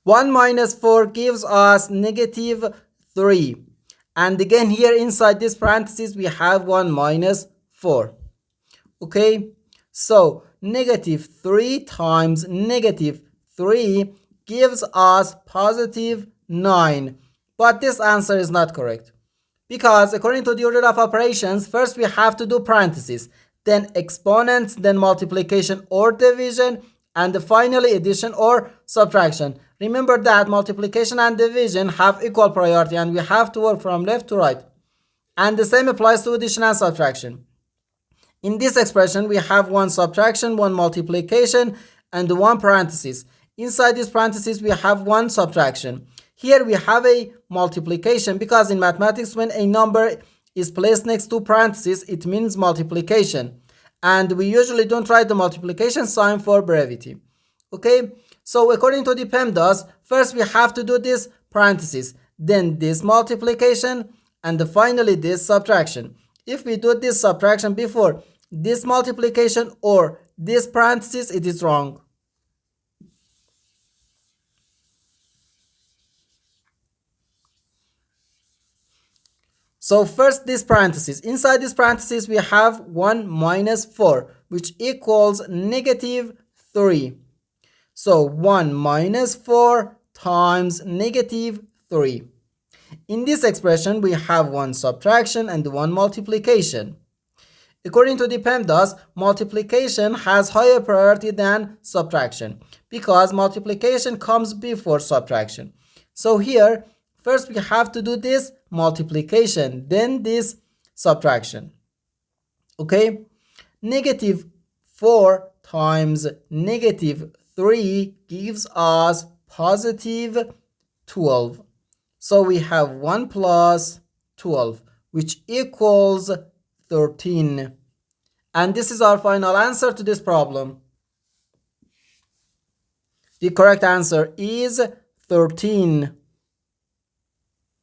1 minus 4 gives us negative 3. And again here inside this parenthesis we have 1 minus 4. Okay, so negative 3 times negative 3 gives us positive 9. But this answer is not correct. Because according to the order of operations, first we have to do parentheses, then exponents, then multiplication or division, and finally addition or subtraction. Remember that multiplication and division have equal priority and we have to work from left to right. And the same applies to addition and subtraction. In this expression, we have one subtraction, one multiplication, and one parenthesis. Inside this parenthesis, we have one subtraction. Here we have a multiplication because in mathematics, when a number is placed next to parentheses, it means multiplication. And we usually don't write the multiplication sign for brevity. Okay, so according to the PEMDAS, first we have to do this parenthesis, then this multiplication, and finally this subtraction. If we do this subtraction before this multiplication or this parenthesis, it is wrong. So first this parenthesis. Inside this parenthesis we have 1 minus 4, which equals negative 3. So 1 minus 4 times negative 3. In this expression we have one subtraction and one multiplication. According to the PEMDAS, multiplication has higher priority than subtraction because multiplication comes before subtraction. So here, first we have to do this multiplication, then this subtraction. Okay? Negative 4 times negative 3 gives us positive 12. So we have 1 plus 12, which equals 13. And this is our final answer to this problem. The correct answer is 13.